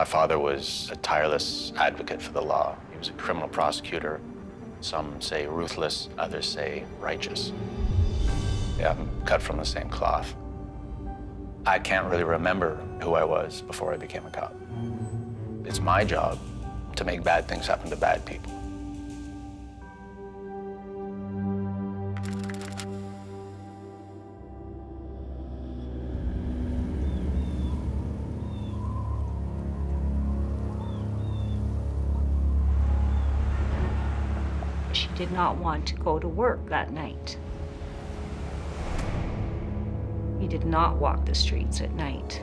My father was a tireless advocate for the law. He was a criminal prosecutor. Some say ruthless, others say righteous. Yeah, I'm cut from the same cloth. I can't really remember who I was before I became a cop. It's my job to make bad things happen to bad people. She did not want to go to work that night. He did not walk the streets at night.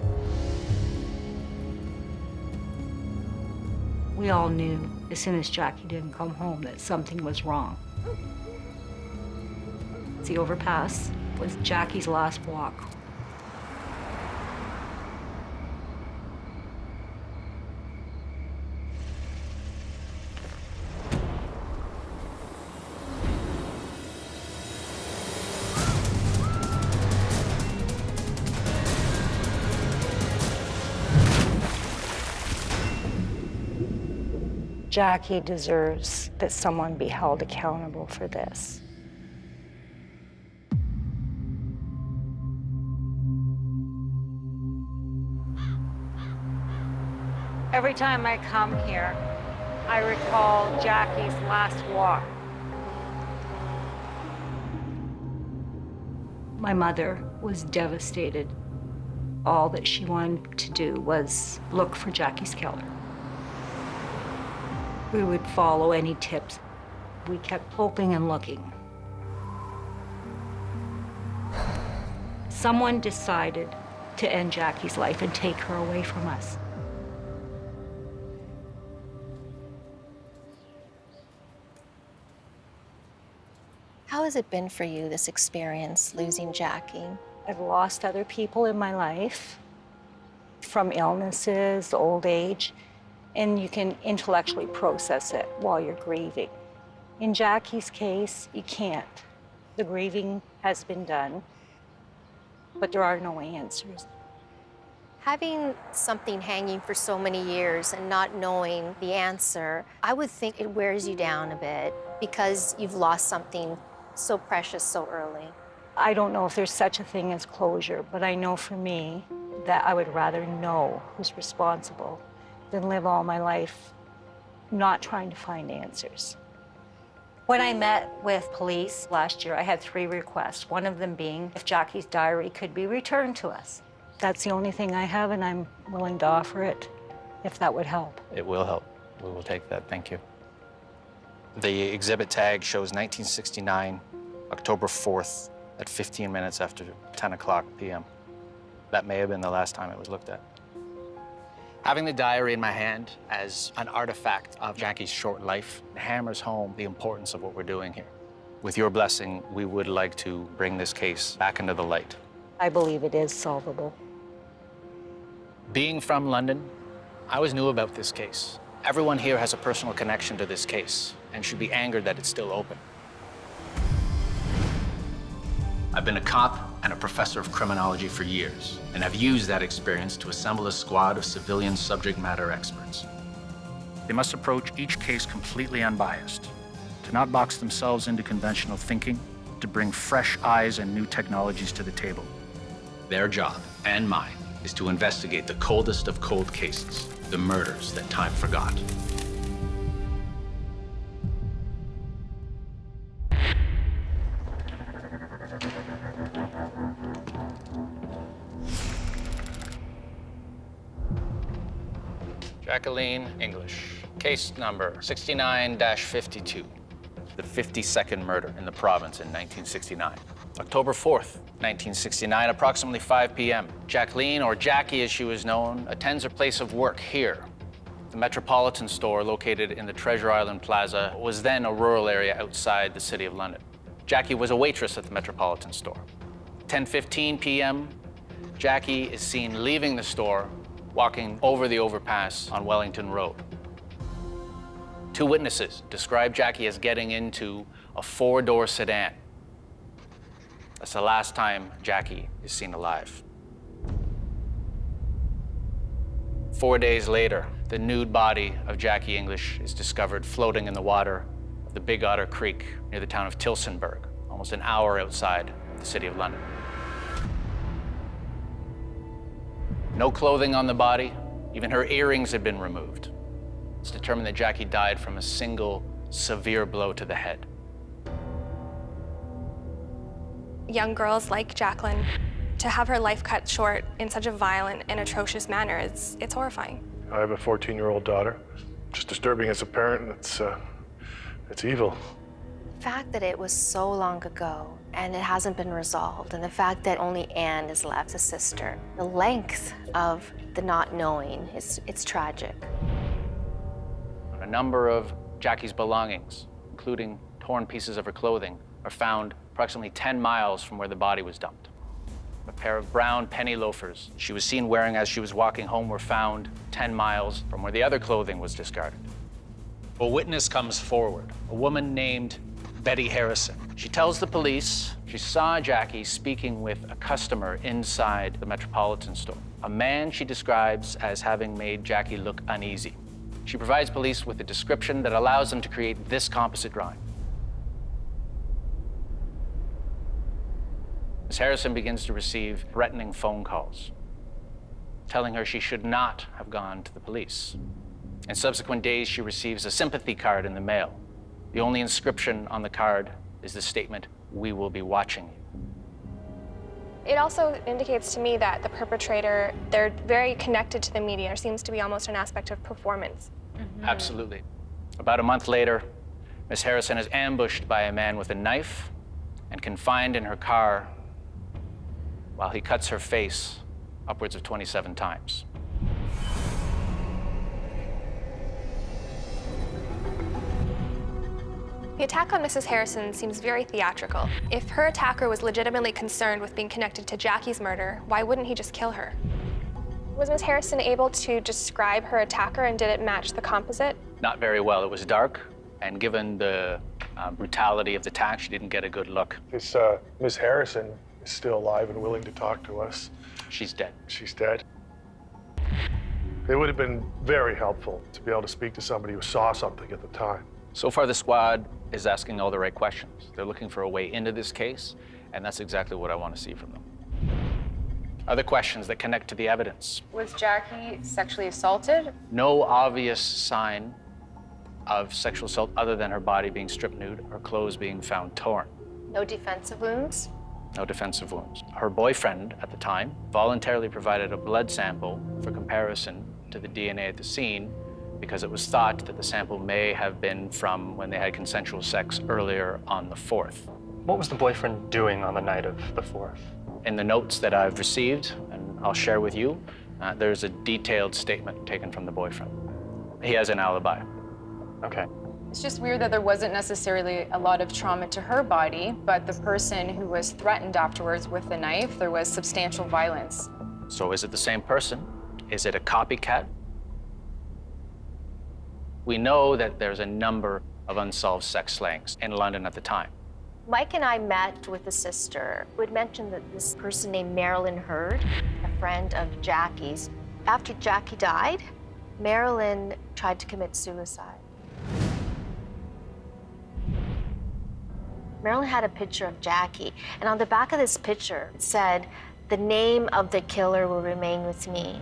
We all knew as soon as Jackie didn't come home that something was wrong. The overpass was Jackie's last walk. Jackie deserves that someone be held accountable for this. Every time I come here, I recall Jackie's last walk. My mother was devastated. All that she wanted to do was look for Jackie's killer. We would follow any tips. We kept hoping and looking. Someone decided to end Jackie's life and take her away from us. How has it been for you, this experience, losing Jackie? I've lost other people in my life from illnesses, old age, and you can intellectually process it while you're grieving. In Jackie's case, you can't. The grieving has been done, but there are no answers. Having something hanging for so many years and not knowing the answer, I would think it wears you down a bit because you've lost something so precious so early. I don't know if there's such a thing as closure, but I know for me that I would rather know who's responsible than live all my life not trying to find answers. When I met with police last year, I had 3 requests, one of them being if Jackie's diary could be returned to us. That's the only thing I have, and I'm willing to offer it if that would help. It will help. We will take that. Thank you. The exhibit tag shows 1969, October 4th, at 15 minutes after 10 o'clock p.m. That may have been the last time it was looked at. Having the diary in my hand as an artifact of Jackie's short life hammers home the importance of what we're doing here. With your blessing, we would like to bring this case back into the light. I believe it is solvable. Being from London, I always knew about this case. Everyone here has a personal connection to this case and should be angered that it's still open. I've been a cop and a professor of criminology for years, and have used that experience to assemble a squad of civilian subject matter experts. They must approach each case completely unbiased, to not box themselves into conventional thinking, to bring fresh eyes and new technologies to the table. Their job, and mine, is to investigate the coldest of cold cases, the murders that time forgot. Jacqueline English, case number 69-52, the 52nd murder in the province in 1969. October 4th, 1969, approximately 5 p.m. Jacqueline, or Jackie as she was known, attends her place of work here. The Metropolitan store located in the Treasure Island Plaza was then a rural area outside the City of London. Jackie was a waitress at the Metropolitan store. 10:15 p.m., Jackie is seen leaving the store, walking over the overpass on Wellington Road. 2 witnesses describe Jackie as getting into a 4-door sedan. That's the last time Jackie is seen alive. 4 days later, the nude body of Jackie English is discovered floating in the water of the Big Otter Creek near the town of Tilsonburg, almost an hour outside the city of London. No clothing on the body, even her earrings had been removed. It's determined that Jackie died from a single severe blow to the head. Young girls like Jacqueline, to have her life cut short in such a violent and atrocious manner, it's horrifying. I have a 14-year-old daughter. Just disturbing as a parent, it's evil. The fact that it was so long ago and it hasn't been resolved, and the fact that only Anne is left, a sister, the length of the not knowing, it's tragic. A number of Jackie's belongings, including torn pieces of her clothing, are found approximately 10 miles from where the body was dumped. A pair of brown penny loafers she was seen wearing as she was walking home were found 10 miles from where the other clothing was discarded. A witness comes forward, a woman named Betty Harrison. She tells the police she saw Jackie speaking with a customer inside the Metropolitan store, a man she describes as having made Jackie look uneasy. She provides police with a description that allows them to create this composite drawing. Ms. Harrison begins to receive threatening phone calls, telling her she should not have gone to the police. In subsequent days, she receives a sympathy card in the mail. The only inscription on the card is the statement, "We will be watching you." It also indicates to me that the perpetrator, they're very connected to the media. There seems to be almost an aspect of performance. Absolutely. About a month later, Ms. Harrison is ambushed by a man with a knife and confined in her car while he cuts her face upwards of 27 times. The attack on Mrs. Harrison seems very theatrical. If her attacker was legitimately concerned with being connected to Jackie's murder, why wouldn't he just kill her? Was Ms. Harrison able to describe her attacker, and did it match the composite? Not very well. It was dark, and given the brutality of the attack, she didn't get a good look. This Miss Harrison is still alive and willing to talk to us. She's dead. She's dead. It would have been very helpful to be able to speak to somebody who saw something at the time. So far, the squad is asking all the right questions. They're looking for a way into this case, and that's exactly what I want to see from them. Other questions that connect to the evidence. Was Jackie sexually assaulted? No obvious sign of sexual assault other than her body being stripped nude, her clothes being found torn. No defensive wounds? No defensive wounds. Her boyfriend at the time voluntarily provided a blood sample for comparison to the DNA at the scene because it was thought that the sample may have been from when they had consensual sex earlier on the 4th. What was the boyfriend doing on the night of the 4th? In the notes that I've received, and I'll share with you, there's a detailed statement taken from the boyfriend. He has an alibi. Okay. It's just weird that there wasn't necessarily a lot of trauma to her body, but the person who was threatened afterwards with the knife, there was substantial violence. So is it the same person? Is it a copycat? We know that there's a number of unsolved sex slayings in London at the time. Mike and I met with a sister who had mentioned that this person named Marilyn Hurd, a friend of Jackie's. After Jackie died, Marilyn tried to commit suicide. Marilyn had a picture of Jackie, and on the back of this picture, it said, "The name of the killer will remain with me."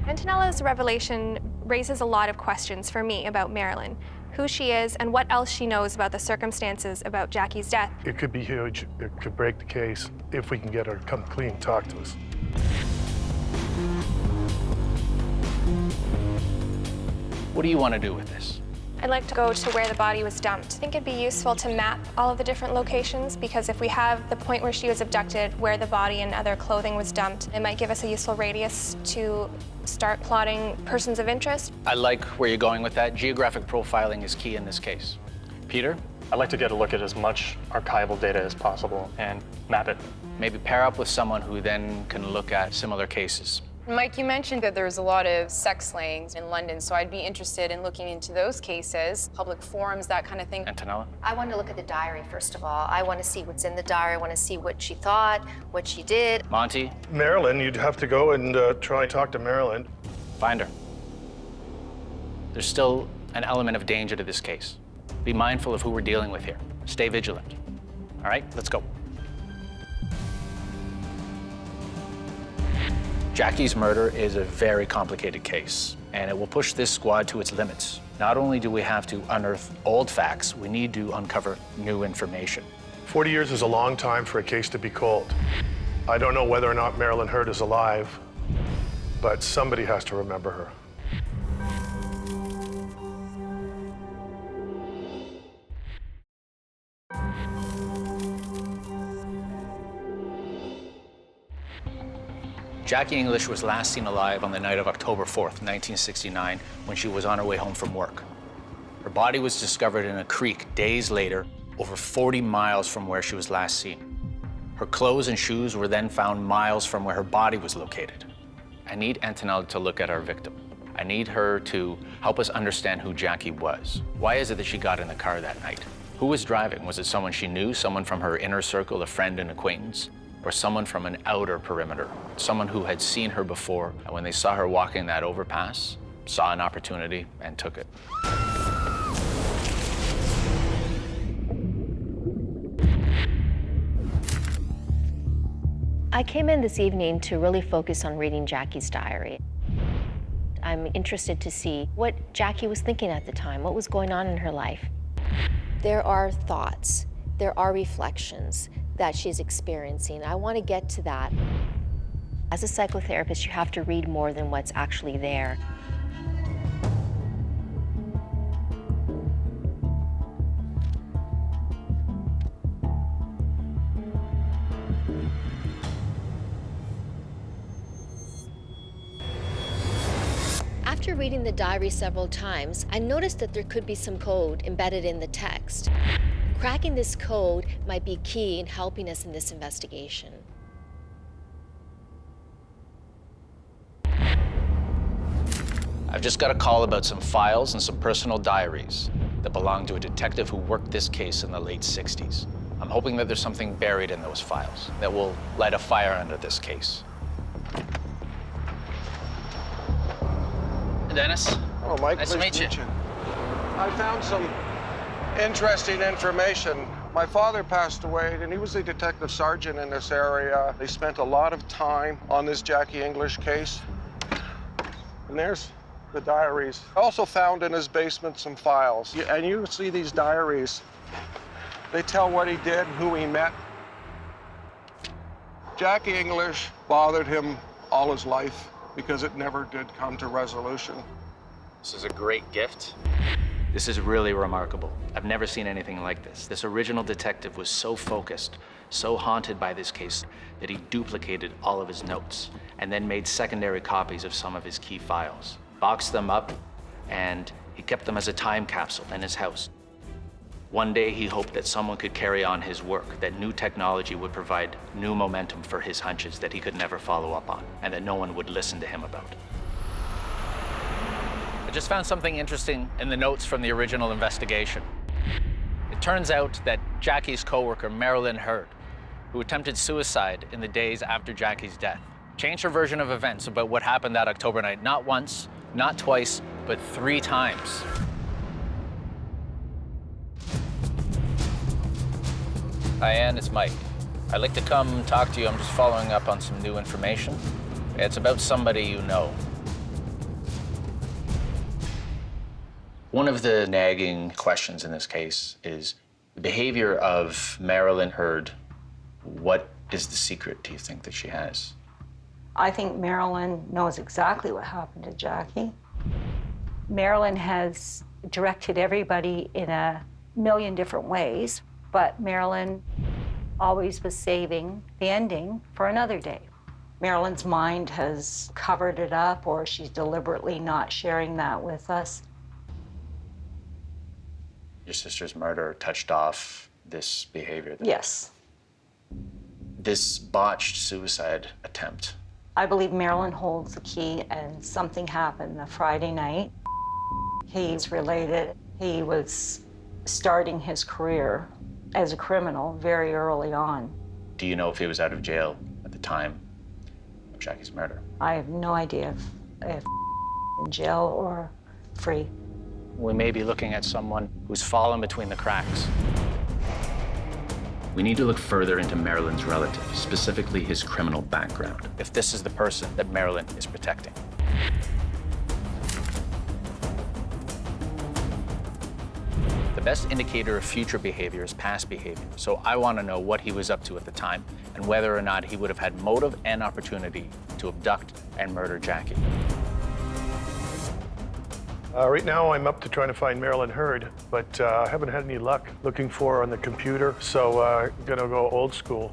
Antonella's revelation raises a lot of questions for me about Marilyn, who she is, and what else she knows about the circumstances about Jackie's death. It could be huge. It could break the case if we can get her to come clean and talk to us. What do you want to do with this? I'd like to go to where the body was dumped. I think it'd be useful to map all of the different locations, because if we have the point where she was abducted, where the body and other clothing was dumped, it might give us a useful radius to start plotting persons of interest. I like where you're going with that. Geographic profiling is key in this case. Peter? I'd like to get a look at as much archival data as possible and map it. Maybe pair up with someone who then can look at similar cases. Mike, you mentioned that there's a lot of sex slayings in London, so I'd be interested in looking into those cases, public forums, that kind of thing. Antonella? I want to look at the diary, first of all. I want to see what's in the diary. I want to see what she thought, what she did. Monty? Marilyn, you'd have to go and try and talk to Marilyn. Find her. There's still an element of danger to this case. Be mindful of who we're dealing with here. Stay vigilant. All right, let's go. Jackie's murder is a very complicated case, and it will push this squad to its limits. Not only do we have to unearth old facts, we need to uncover new information. 40 years is a long time for a case to be cold. I don't know whether or not Marilyn Hurd is alive, but somebody has to remember her. Jackie English was last seen alive on the night of October 4th, 1969, when she was on her way home from work. Her body was discovered in a creek days later, over 40 miles from where she was last seen. Her clothes and shoes were then found miles from where her body was located. I need Antonella to look at our victim. I need her to help us understand who Jackie was. Why is it that she got in the car that night? Who was driving? Was it someone she knew, someone from her inner circle, a friend and acquaintance? Or someone from an outer perimeter, someone who had seen her before, and when they saw her walking that overpass, saw an opportunity and took it. I came in this evening to really focus on reading Jackie's diary. I'm interested to see what Jackie was thinking at the time, what was going on in her life. There are thoughts, there are reflections that she's experiencing. I want to get to that. As a psychotherapist, you have to read more than what's actually there. After reading the diary several times, I noticed that there could be some code embedded in the text. Cracking this code might be key in helping us in this investigation. I've just got a call about some files and some personal diaries that belong to a detective who worked this case in the late 60s. I'm hoping that there's something buried in those files that will light a fire under this case. Dennis? Hello, Mike. Nice to meet you. I found some interesting information. My father passed away, and he was a detective sergeant in this area. They spent a lot of time on this Jackie English case. And there's the diaries. I also found in his basement some files. And you see these diaries. They tell what he did, who he met. Jackie English bothered him all his life because it never did come to resolution. This is a great gift. This is really remarkable. I've never seen anything like this. This original detective was so focused, so haunted by this case, that he duplicated all of his notes and then made secondary copies of some of his key files, boxed them up, and he kept them as a time capsule in his house. One day he hoped that someone could carry on his work, that new technology would provide new momentum for his hunches that he could never follow up on, and that no one would listen to him about. I just found something interesting in the notes from the original investigation. It turns out that Jackie's coworker, Marilyn Hurd, who attempted suicide in the days after Jackie's death, changed her version of events about what happened that October night, not once, not twice, but 3 times. Hi, Ann, it's Mike. I'd like to come talk to you. I'm just following up on some new information. It's about somebody you know. One of the nagging questions in this case is the behavior of Marilyn Hurd. What is the secret, do you think, that she has? I think Marilyn knows exactly what happened to Jackie. Marilyn has directed everybody in a million different ways, but Marilyn always was saving the ending for another day. Marilyn's mind has covered it up, or she's deliberately not sharing that with us. Your sister's murder touched off this behavior. Yes. This botched suicide attempt. I believe Marilyn holds the key, and something happened the Friday night. He's related. He was starting his career as a criminal very early on. Do you know if he was out of jail at the time of Jackie's murder? I have no idea if in jail or free. We may be looking at someone who's fallen between the cracks. We need to look further into Marilyn's relative, specifically his criminal background, if this is the person that Marilyn is protecting. The best indicator of future behavior is past behavior, so I want to know what he was up to at the time and whether or not he would have had motive and opportunity to abduct and murder Jackie. Right now, I'm up to trying to find Marilyn Hurd, but I haven't had any luck looking for her on the computer, so I'm going to go old school.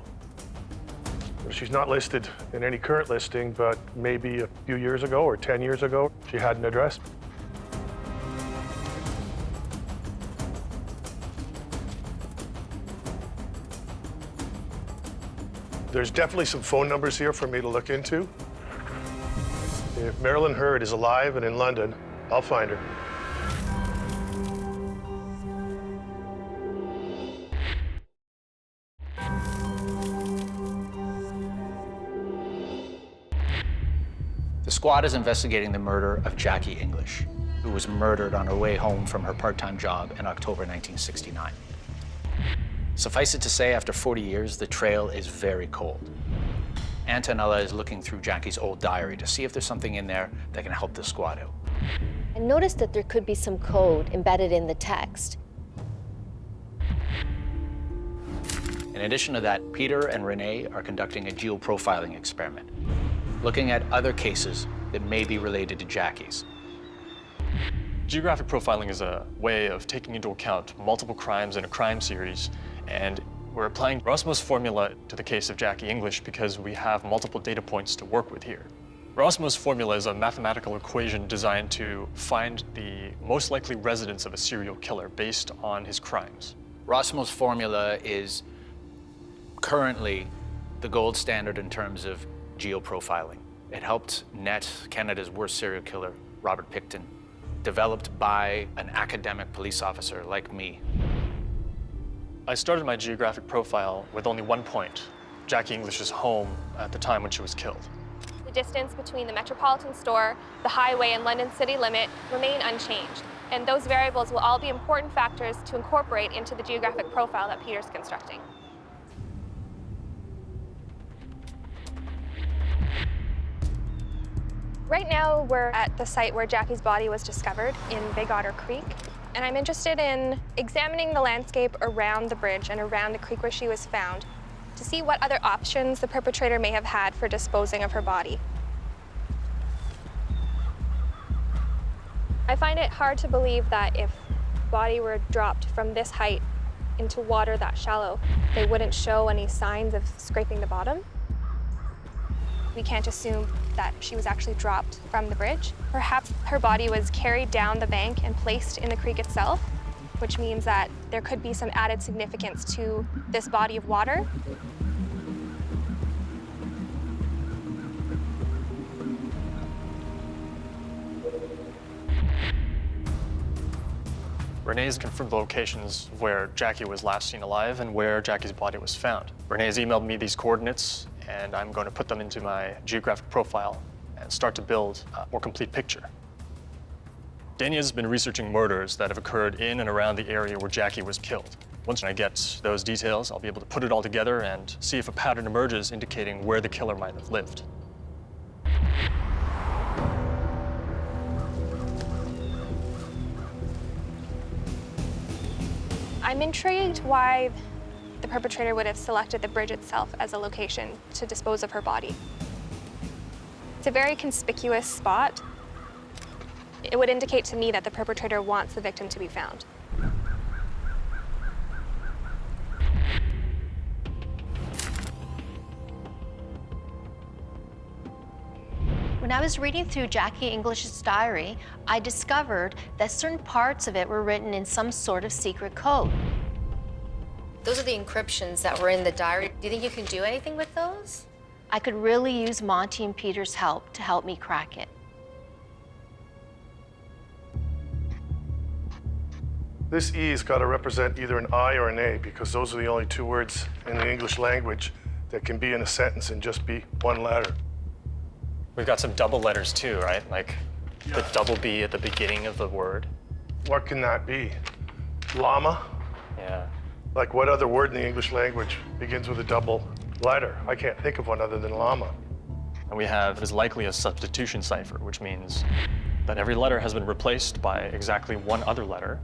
She's not listed in any current listing, but maybe a few years ago or 10 years ago, she had an address. There's definitely some phone numbers here for me to look into. If Marilyn Hurd is alive and in London, I'll find her. The squad is investigating the murder of Jackie English, who was murdered on her way home from her part-time job in October 1969. Suffice it to say, after 40 years, the trail is very cold. Antonella is looking through Jackie's old diary to see if there's something in there that can help the squad out. I noticed that there could be some code embedded in the text. In addition to that, Peter and Renee are conducting a geoprofiling experiment, looking at other cases that may be related to Jackie's. Geographic profiling is a way of taking into account multiple crimes in a crime series, and we're applying Rosmo's formula to the case of Jackie English because we have multiple data points to work with here. Rosmo's formula is a mathematical equation designed to find the most likely residence of a serial killer based on his crimes. Rosmo's formula is currently the gold standard in terms of geoprofiling. It helped net Canada's worst serial killer, Robert Pickton, developed by an academic police officer like me. I started my geographic profile with only one point, Jackie English's home at the time when she was killed. The distance between the Metropolitan Store, the highway, and London city limit remain unchanged, and those variables will all be important factors to incorporate into the geographic profile that Peter's constructing. Right now, we're at the site where Jackie's body was discovered in Big Otter Creek, and I'm interested in examining the landscape around the bridge and around the creek where she was found to see what other options the perpetrator may have had for disposing of her body. I find it hard to believe that if the body were dropped from this height into water that shallow, they wouldn't show any signs of scraping the bottom. We can't assume that she was actually dropped from the bridge. Perhaps her body was carried down the bank and placed in the creek itself, which means that there could be some added significance to this body of water. Renee's confirmed the locations where Jackie was last seen alive and where Jackie's body was found. Renee's emailed me these coordinates, and I'm going to put them into my geographic profile and start to build a more complete picture. Dania's been researching murders that have occurred in and around the area where Jackie was killed. Once I get those details, I'll be able to put it all together and see if a pattern emerges indicating where the killer might have lived. I'm intrigued why the perpetrator would have selected the bridge itself as a location to dispose of her body. It's a very conspicuous spot. It would indicate to me that the perpetrator wants the victim to be found. When I was reading through Jackie English's diary, I discovered that certain parts of it were written in some sort of secret code. Those are the encryptions that were in the diary. Do you think you can do anything with those? I could really use Monty and Peter's help to help me crack it. This E's got to represent either an I or an A because those are the only two words in the English language that can be in a sentence and just be one letter. We've got some double letters too, right? Like the double B at the beginning of the word. What can that be? Llama? Yeah. Like what other word in the English language begins with a double letter? I can't think of one other than llama. And we have is likely a substitution cipher, which means that every letter has been replaced by exactly one other letter,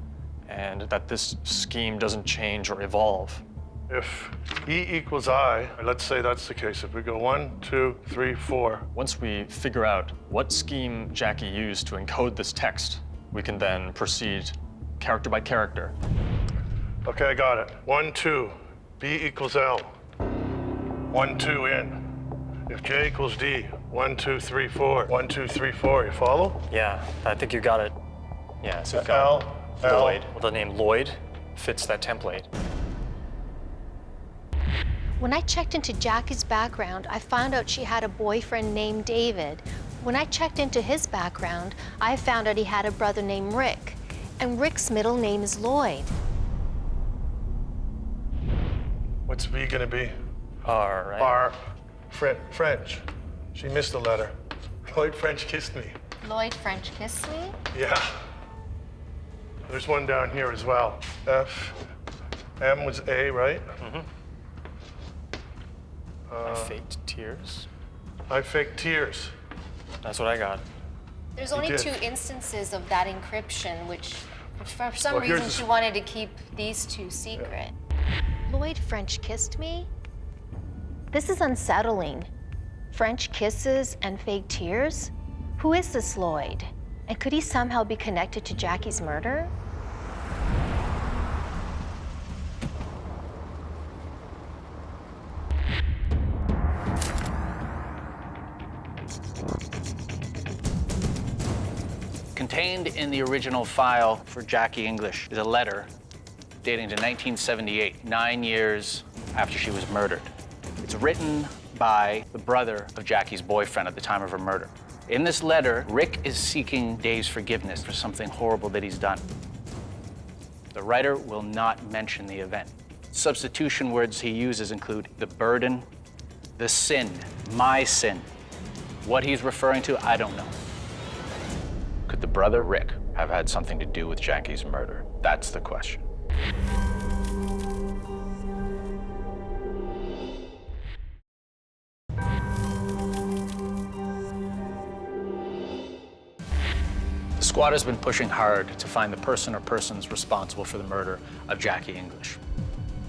and that this scheme doesn't change or evolve. If E equals I, let's say that's the case. If we go 1, 2, 3, 4. Once we figure out what scheme Jackie used to encode this text, we can then proceed character by character. Okay, I got it. 1, 2, B equals L. 1, 2 in. If J equals D, 1, 2, 3, 4. 1, 2, 3, 4. You follow? Yeah, I think you got it. Yeah, so we've L, got L. Lloyd. Well, the name Lloyd fits that template. When I checked into Jackie's background, I found out she had a boyfriend named David. When I checked into his background, I found out he had a brother named Rick. And Rick's middle name is Lloyd. What's V gonna be? All right. R. French. She missed a letter. Lloyd French kissed me. Lloyd French kissed me? Yeah. There's one down here as well. F. M was A, right? I faked tears. I faked tears. That's what I got. There's You only did. 2 instances of that encryption, which for some Well, here's reason the she s- wanted to keep these 2 secret. Lloyd French kissed me? This is unsettling. French kisses and fake tears? Who is this Lloyd? And could he somehow be connected to Jackie's murder? Contained in the original file for Jackie English is a letter dating to 1978, 9 years after she was murdered. It's written by the brother of Jackie's boyfriend at the time of her murder. In this letter, Rick is seeking Dave's forgiveness for something horrible that he's done. The writer will not mention the event. Substitution words he uses include the burden, the sin, my sin. What he's referring to, I don't know. Could the brother, Rick, have had something to do with Jackie's murder? That's the question. The squad has been pushing hard to find the person or persons responsible for the murder of Jackie English.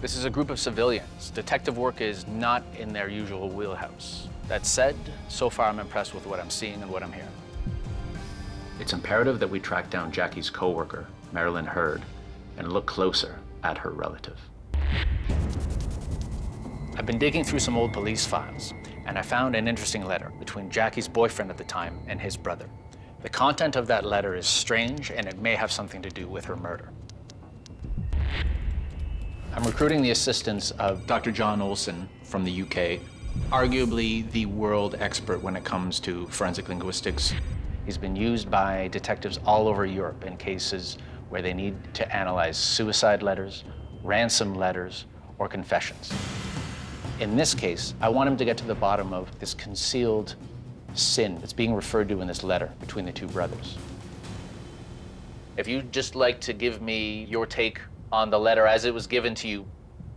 This is a group of civilians. Detective work is not in their usual wheelhouse. That said, so far I'm impressed with what I'm seeing and what I'm hearing. It's imperative that we track down Jackie's coworker, Marilyn Hurd, and look closer at her relative. I've been digging through some old police files, and I found an interesting letter between Jackie's boyfriend at the time and his brother. The content of that letter is strange, and it may have something to do with her murder. I'm recruiting the assistance of Dr. John Olson from the UK, arguably the world expert when it comes to forensic linguistics. He's been used by detectives all over Europe in cases where they need to analyze suicide letters, ransom letters, or confessions. In this case, I want him to get to the bottom of this concealed sin that's being referred to in this letter between the two brothers. If you'd just like to give me your take on the letter as it was given to you.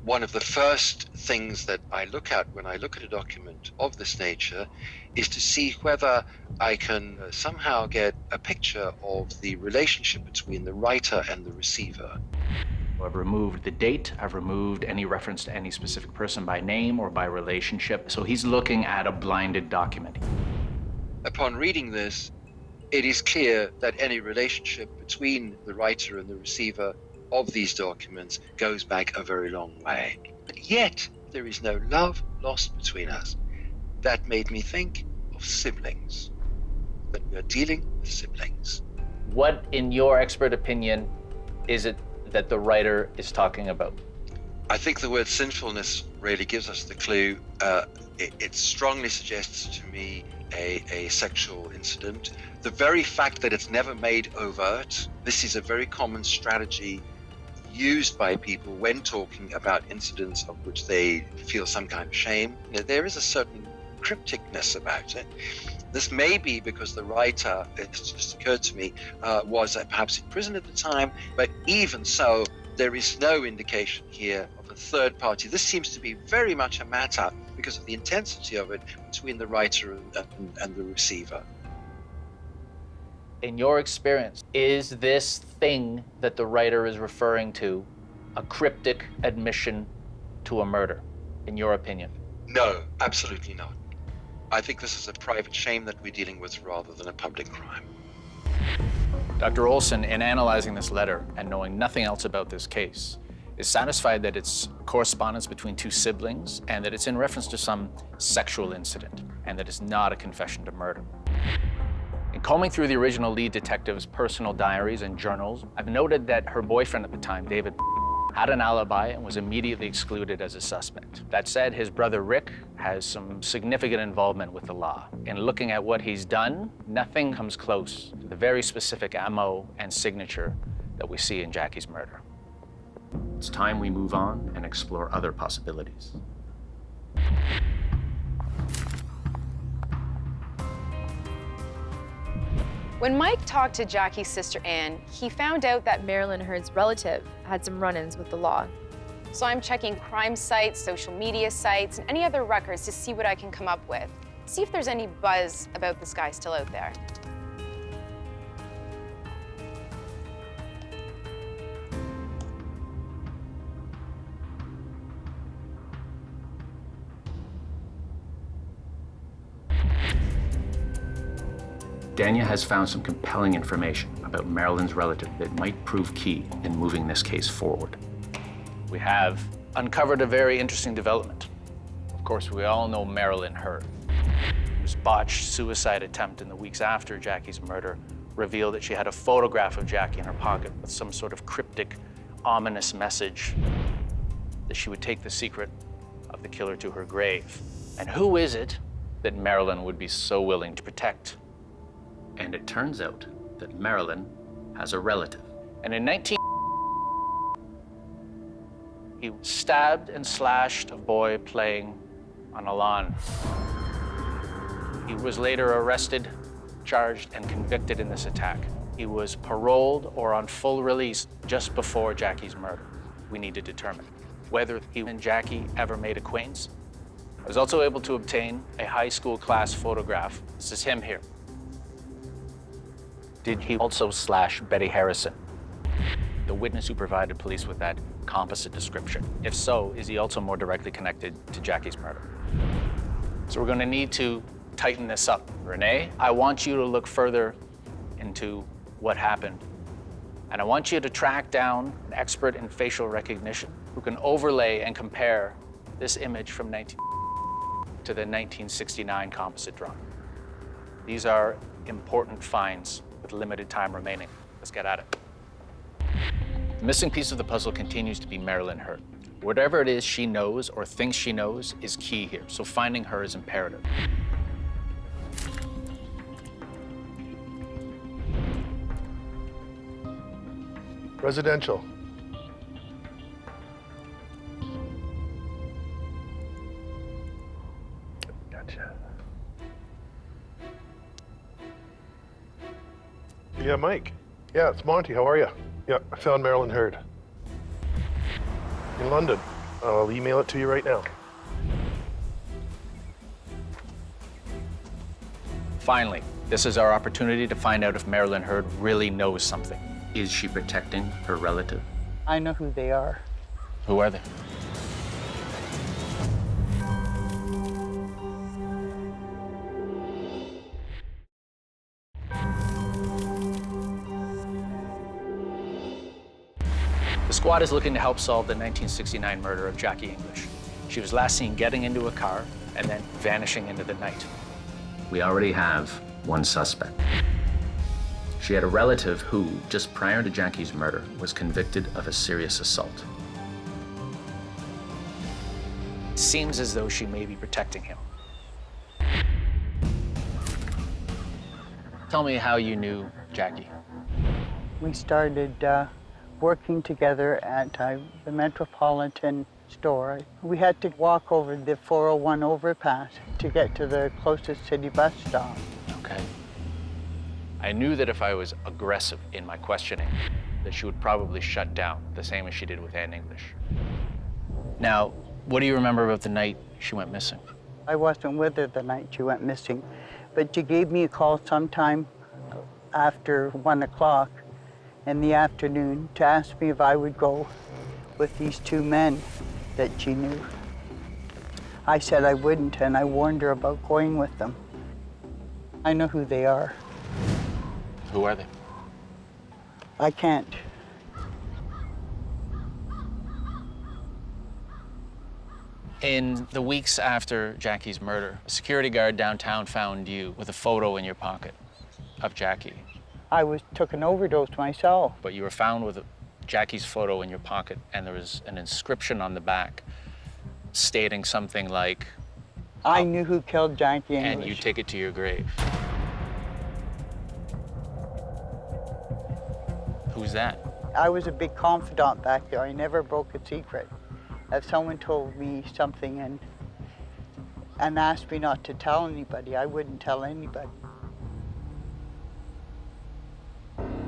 One of the first things that I look at when I look at a document of this nature is to see whether I can somehow get a picture of the relationship between the writer and the receiver. I've removed the date, I've removed any reference to any specific person by name or by relationship, so he's looking at a blinded document. Upon reading this, it is clear that any relationship between the writer and the receiver of these documents goes back a very long way. But yet, there is no love lost between us. That made me think of siblings, that we are dealing with siblings. What, in your expert opinion, is it that the writer is talking about? I think the word sinfulness really gives us the clue. It strongly suggests to me a sexual incident. The very fact that it's never made overt, this is a very common strategy used by people when talking about incidents of which they feel some kind of shame. There is a certain crypticness about it. This may be because the writer, it's just occurred to me, was perhaps in prison at the time, but even so, there is no indication here of a third party. This seems to be very much a matter, because of the intensity of it, between the writer and the receiver. In your experience, is this thing that the writer is referring to a cryptic admission to a murder, in your opinion? No, absolutely not. I think this is a private shame that we're dealing with rather than a public crime. Dr. Olson, in analyzing this letter and knowing nothing else about this case, is satisfied that it's correspondence between two siblings and that it's in reference to some sexual incident and that it's not a confession to murder. In combing through the original lead detective's personal diaries and journals, I've noted that her boyfriend at the time, David, had an alibi and was immediately excluded as a suspect. That said, his brother Rick has some significant involvement with the law. In looking at what he's done, nothing comes close to the very specific MO and signature that we see in Jackie's murder. It's time we move on and explore other possibilities. When Mike talked to Jackie's sister Anne, he found out that Marilyn Hurd's relative had some run-ins with the law. So I'm checking crime sites, social media sites, and any other records to see what I can come up with. See if there's any buzz about this guy still out there. Dania has found some compelling information about Marilyn's relative that might prove key in moving this case forward. We have uncovered a very interesting development. Of course, we all know Marilyn Hurd, whose botched suicide attempt in the weeks after Jackie's murder revealed that she had a photograph of Jackie in her pocket with some sort of cryptic, ominous message that she would take the secret of the killer to her grave. And who is it that Marilyn would be so willing to protect? And it turns out that Marilyn has a relative. And in he stabbed and slashed a boy playing on a lawn. He was later arrested, charged, and convicted in this attack. He was paroled or on full release just before Jackie's murder. We need to determine whether he and Jackie ever made acquaintance. I was also able to obtain a high school class photograph. This is him here. Did he also slash Betty Harrison, the witness who provided police with that composite description? If so, is he also more directly connected to Jackie's murder? So we're going to need to tighten this up. Renee, I want you to look further into what happened. And I want you to track down an expert in facial recognition who can overlay and compare this image from to the 1969 composite drawing. These are important finds with limited time remaining. Let's get at it. The missing piece of the puzzle continues to be Marilyn Hurd. Whatever it is she knows or thinks she knows is key here, so finding her is imperative. Residential. Gotcha. Yeah, Mike. Yeah, it's Monty. How are you? Yeah, I found Marilyn Hurd. In London. I'll email it to you right now. Finally, this is our opportunity to find out if Marilyn Hurd really knows something. Is she protecting her relative? I know who they are. Who are they? The squad is looking to help solve the 1969 murder of Jackie English. She was last seen getting into a car and then vanishing into the night. We already have one suspect. She had a relative who, just prior to Jackie's murder, was convicted of a serious assault. It seems as though she may be protecting him. Tell me how you knew Jackie. We started working together at the Metropolitan store. We had to walk over the 401 overpass to get to the closest city bus stop. Okay. I knew that if I was aggressive in my questioning, that she would probably shut down, the same as she did with Ann English. Now, what do you remember about the night she went missing? I wasn't with her the night she went missing, but she gave me a call sometime after 1 o'clock in the afternoon to ask me if I would go with these two men that she knew. I said I wouldn't, and I warned her about going with them. I know who they are. Who are they? I can't. In the weeks after Jackie's murder, a security guard downtown found you with a photo in your pocket of Jackie. I took an overdose myself. But you were found with Jackie's photo in your pocket, and there was an inscription on the back stating something like, I knew who killed Jackie English. and you take it to your grave. Who's that? I was a big confidant back there. I never broke a secret. If someone told me something and asked me not to tell anybody, I wouldn't tell anybody.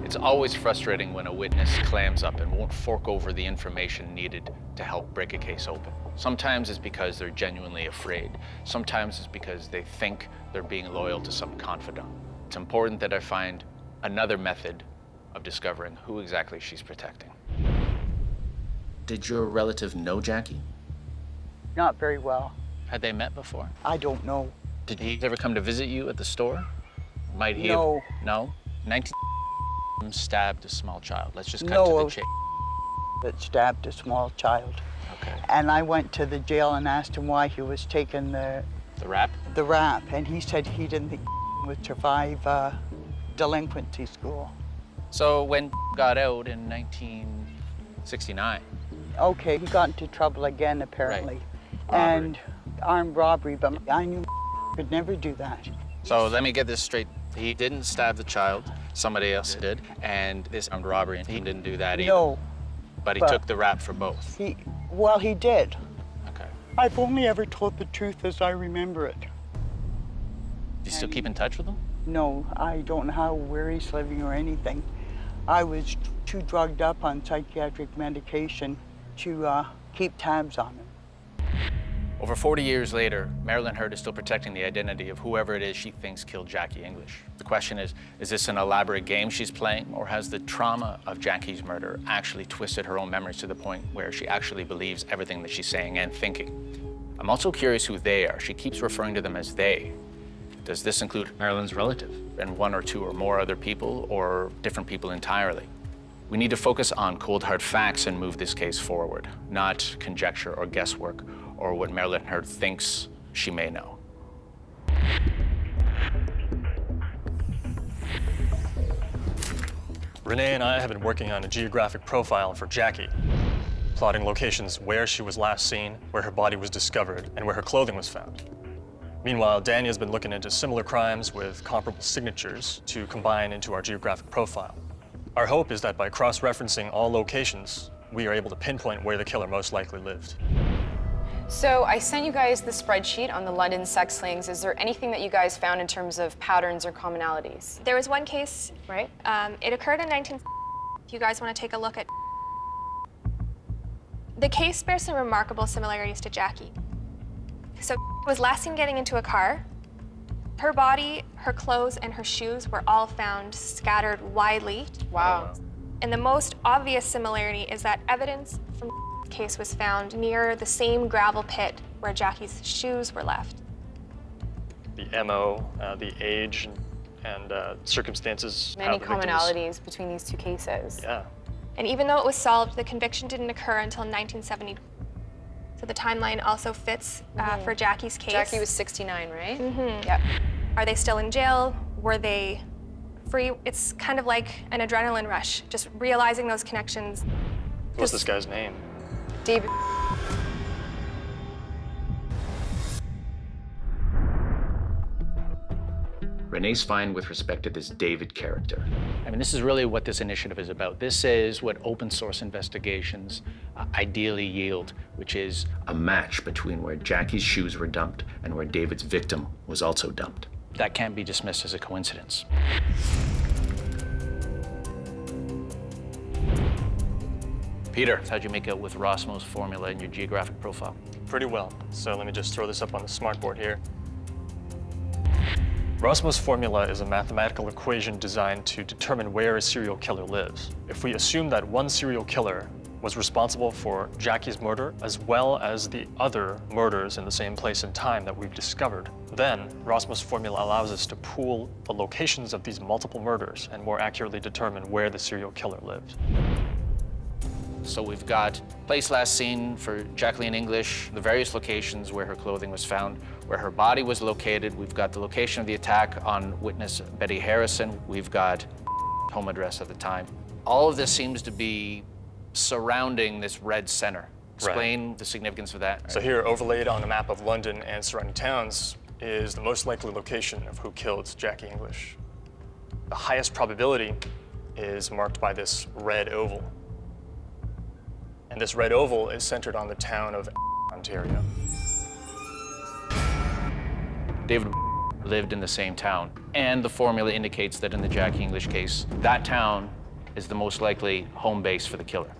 It's always frustrating when a witness clams up and won't fork over the information needed to help break a case open. Sometimes it's because they're genuinely afraid. Sometimes it's because they think they're being loyal to some confidant. It's important that I find another method of discovering who exactly she's protecting. Did your relative know Jackie? Not very well. Had they met before? I don't know. Did he ever come to visit you at the store? Might he No. have? No? 19 stabbed a small child. Let's just cut No, to the chase. That stabbed a small child. Okay. And I went to the jail and asked him why he was taking The rap? the rap, and he said he didn't think would survive delinquency school. So when got out in 1969, Okay, he got into trouble again apparently, Robbery. and armed robbery, but I knew could never do that. so let me get this straight. He didn't stab the child, somebody else did, and this armed robbery, he didn't do that either. No, But he but- took the rap for both. he did. Okay. I've only ever told the truth as I remember it. Do you still keep in touch with him? No, I don't know where he's living or anything. I was too drugged up on psychiatric medication to keep tabs on him. Over 40 years later, Marilyn Hurd is still protecting the identity of whoever it is she thinks killed Jackie English. The question is this an elaborate game she's playing, or has the trauma of Jackie's murder actually twisted her own memories to the point where she actually believes everything that she's saying and thinking? I'm also curious who they are. She keeps referring to them as they. Does this include Marilyn's relative and one or two or more other people, or different people entirely? We need to focus on cold, hard facts and move this case forward, not conjecture or guesswork or what Marilyn Hurd thinks she may know. Renee and I have been working on a geographic profile for Jackie, plotting locations where she was last seen, where her body was discovered, and where her clothing was found. Meanwhile, Danya's been looking into similar crimes with comparable signatures to combine into our geographic profile. Our hope is that by cross-referencing all locations, we are able to pinpoint where the killer most likely lived. So I sent you guys the spreadsheet on the London sex slings. Is there anything that you guys found in terms of patterns or commonalities? There was one case, Right? it occurred in 19. If you guys want to take a look at. The case bears some remarkable similarities to Jackie. So was last seen getting into a car. Her body, her clothes, and her shoes were all found scattered widely. Wow. And the most obvious similarity is that evidence from the case was found near the same gravel pit where Jackie's shoes were left. The MO, the age, and circumstances. Many how the victim was- commonalities between these two cases. Yeah. And even though it was solved, the conviction didn't occur until 1970. So the timeline also fits for Jackie's case. Jackie was 69, right? Mm-hmm. Yep. Are they still in jail? Were they free? It's kind of like an adrenaline rush, just realizing those connections. What's this guy's name? David. Renee's find with respect to this David character. I mean, this is really what this initiative is about. This is what open source investigations ideally yield, which is a match between where Jackie's shoes were dumped and where David's victim was also dumped. That can't be dismissed as a coincidence. Peter, how'd you make out with Rossmo's formula in your geographic profile? Pretty well. So let me just throw this up on the smartboard here. Rossmo's formula is a mathematical equation designed to determine where a serial killer lives. If we assume that one serial killer was responsible for Jackie's murder as well as the other murders in the same place and time that we've discovered, then Rossmo's formula allows us to pool the locations of these multiple murders and more accurately determine where the serial killer lived. So we've got place last seen for Jacqueline English, the various locations where her clothing was found, where her body was located. We've got the location of the attack on witness Betty Harrison. We've got home address at the time. All of this seems to be surrounding this red center. Explain the significance of that. So here, overlaid on a map of London and surrounding towns, is the most likely location of who killed Jackie English. The highest probability is marked by this red oval. And this red oval is centered on the town of Ontario. David lived in the same town, and the formula indicates that in the Jackie English case, that town is the most likely home base for the killer.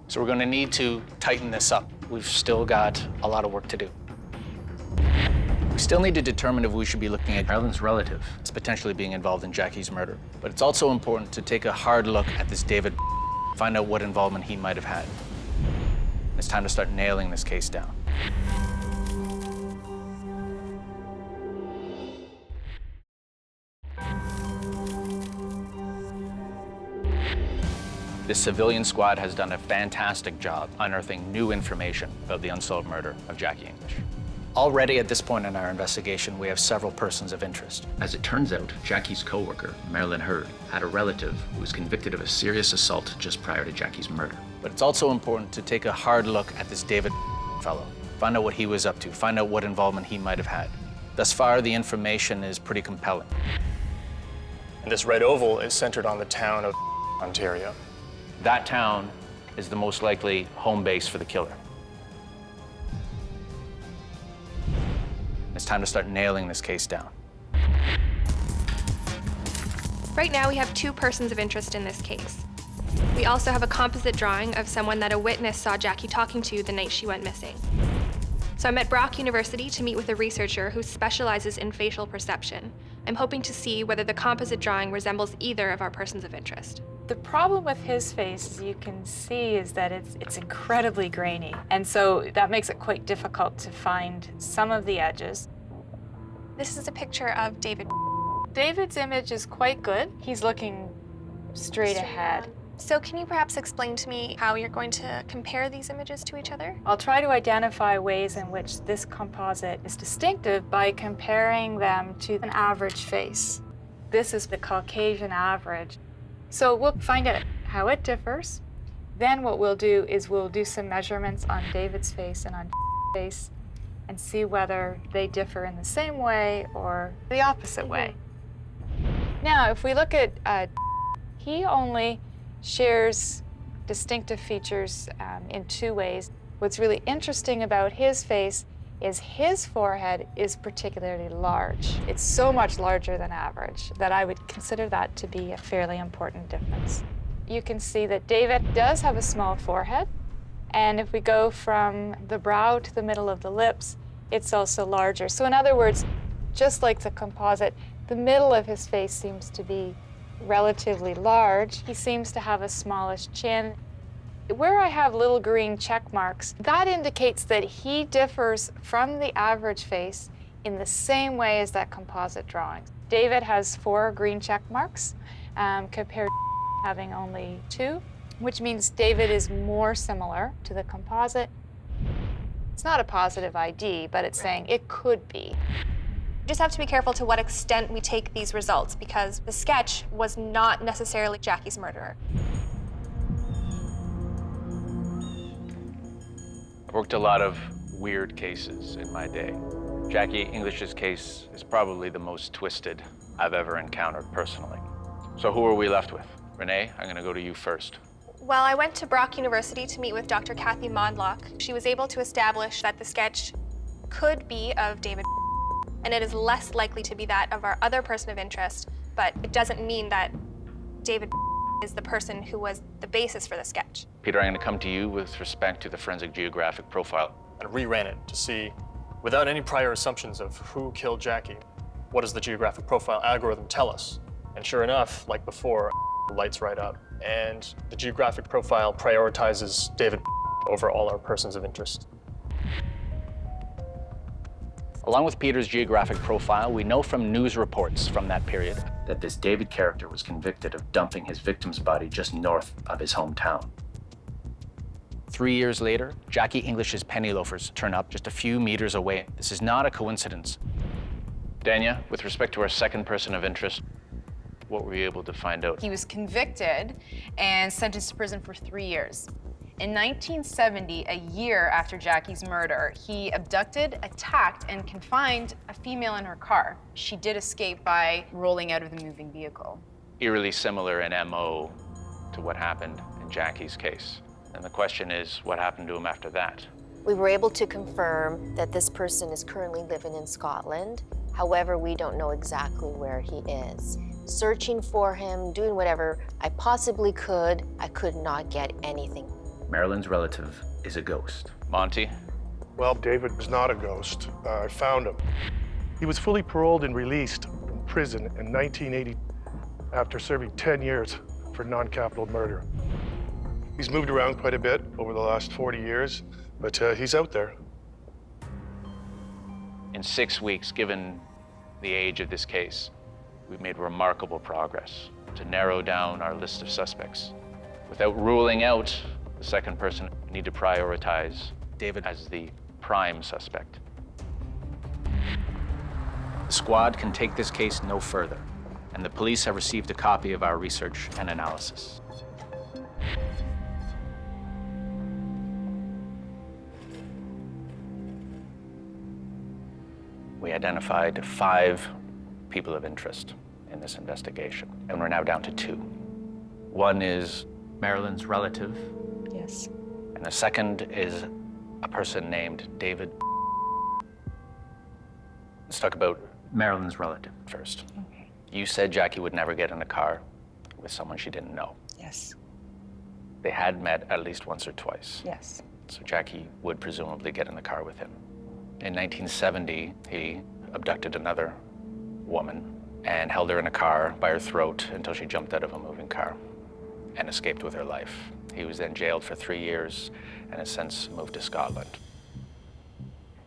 So we're going to need to tighten this up. We've still got a lot of work to do. We still need to determine if we should be looking at Marilyn's relative as potentially being involved in Jackie's murder. But it's also important to take a hard look at this David, find out what involvement he might have had. It's time to start nailing this case down. This civilian squad has done a fantastic job unearthing new information about the unsolved murder of Jackie English. Already at this point in our investigation, we have several persons of interest. As it turns out, Jackie's coworker, Marilyn Hurd, had a relative who was convicted of a serious assault just prior to Jackie's murder. But it's also important to take a hard look at this David fellow, find out what he was up to, find out what involvement he might have had. Thus far, the information is pretty compelling. And this red oval is centered on the town of Ontario. That town is the most likely home base for the killer. It's time to start nailing this case down. Right now, we have 2 persons of interest in this case. We also have a composite drawing of someone that a witness saw Jackie talking to the night she went missing. So I'm at Brock University to meet with a researcher who specializes in facial perception. I'm hoping to see whether the composite drawing resembles either of our persons of interest. The problem with his face, as you can see, is that it's incredibly grainy. And so that makes it quite difficult to find some of the edges. This is a picture of David. David's image is quite good. He's looking straight ahead. So can you perhaps explain to me how you're going to compare these images to each other? I'll try to identify ways in which this composite is distinctive by comparing them to an average face. This is the Caucasian average. So we'll find out how it differs. Then what we'll do is we'll do some measurements on David's face and on face and see whether they differ in the same way or the opposite way. Now, if we look at he only shares distinctive features in 2 ways. What's really interesting about his face is his forehead is particularly large. It's so much larger than average that I would consider that to be a fairly important difference. You can see that David does have a small forehead, and if we go from the brow to the middle of the lips, it's also larger. So in other words, just like the composite, the middle of his face seems to be relatively large. He seems to have a smallish chin. Where I have little green check marks, that indicates that he differs from the average face in the same way as that composite drawing. David has 4 green check marks compared to having only 2, which means David is more similar to the composite. It's not a positive ID, but it's saying it could be. We just have to be careful to what extent we take these results because the sketch was not necessarily Jackie's murderer. I've worked a lot of weird cases in my day. Jackie English's case is probably the most twisted I've ever encountered personally. So who are we left with? Renee, I'm gonna go to you first. Well, I went to Brock University to meet with Dr. Kathy Mondlock. She was able to establish that the sketch could be of David, and it is less likely to be that of our other person of interest, but it doesn't mean that David is the person who was the basis for the sketch. Peter, I'm gonna come to you with respect to the forensic geographic profile. I reran it to see, without any prior assumptions of who killed Jackie, what does the geographic profile algorithm tell us? And sure enough, like before, lights right up. And the geographic profile prioritizes David over all our persons of interest. Along with Peter's geographic profile, we know from news reports from that period that this David character was convicted of dumping his victim's body just north of his hometown. 3 years later, Jackie English's penny loafers turn up just a few meters away. This is not a coincidence. Dania, with respect to our second person of interest, what were you able to find out? He was convicted and sentenced to prison for 3 years. In 1970, a year after Jackie's murder, he abducted, attacked, and confined a female in her car. She did escape by rolling out of the moving vehicle. Eerily similar in MO to what happened in Jackie's case. And the question is, what happened to him after that? We were able to confirm that this person is currently living in Scotland. However, we don't know exactly where he is. Searching for him, doing whatever I possibly could, I could not get anything. Marilyn's relative is a ghost. Monty? Well, David was not a ghost. I found him. He was fully paroled and released from prison in 1980 after serving 10 years for non-capital murder. He's moved around quite a bit over the last 40 years, but he's out there. In 6 weeks, given the age of this case, we've made remarkable progress to narrow down our list of suspects. Without ruling out the second person, we need to prioritize David as the prime suspect. The squad can take this case no further, and the police have received a copy of our research and analysis. We identified 5 people of interest in this investigation, and we're now down to 2. One is Marilyn's relative, Yes. and the second is a person named David. Let's talk about Marilyn's relative first. Okay. You said Jackie would never get in a car with someone she didn't know. Yes. They had met at least once or twice. Yes. So Jackie would presumably get in the car with him. In 1970, he abducted another woman and held her in a car by her throat until she jumped out of a moving car and escaped with her life. He was then jailed for 3 years and has since moved to Scotland.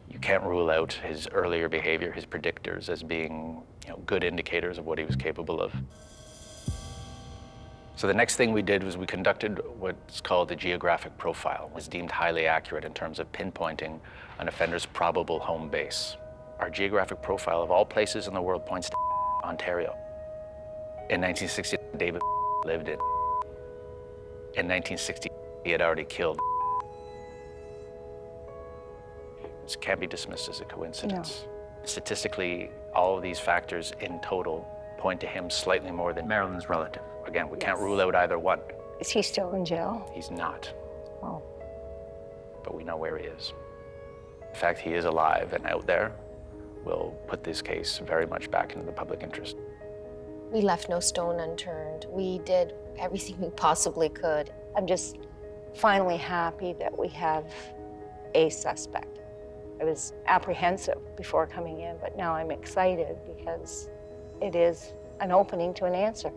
You can't rule out his earlier behavior, his predictors, as being, good indicators of what he was capable of. So the next thing we did was we conducted what's called the Geographic Profile. It was deemed highly accurate in terms of pinpointing an offender's probable home base. Our Geographic Profile of all places in the world points to Ontario. In 1960, David lived in. In 1960, he had already killed. This can't be dismissed as a coincidence. No. Statistically, all of these factors in total point to him slightly more than Marilyn's relative. Again, we can't rule out either one. Is he still in jail? He's not. Oh. But we know where he is. The fact he is alive and out there will put this case very much back into the public interest. We left no stone unturned. We did everything we possibly could. I'm just finally happy that we have a suspect. I was apprehensive before coming in, but now I'm excited because it is an opening to an answer.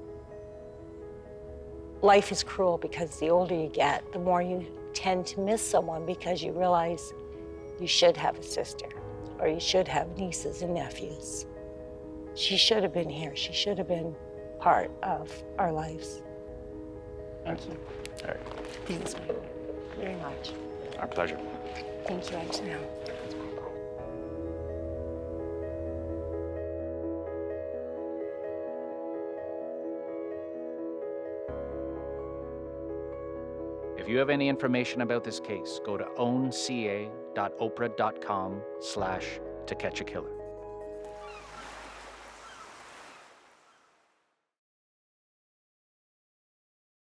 Life is cruel because the older you get, the more you tend to miss someone because you realize you should have a sister or you should have nieces and nephews. She should have been here. She should have been part of our lives. Thank you. All right. Thanks very much. Our pleasure. Thank you, Antonio. If you have any information about this case, go to ownca.oprah.com/tocatchakiller.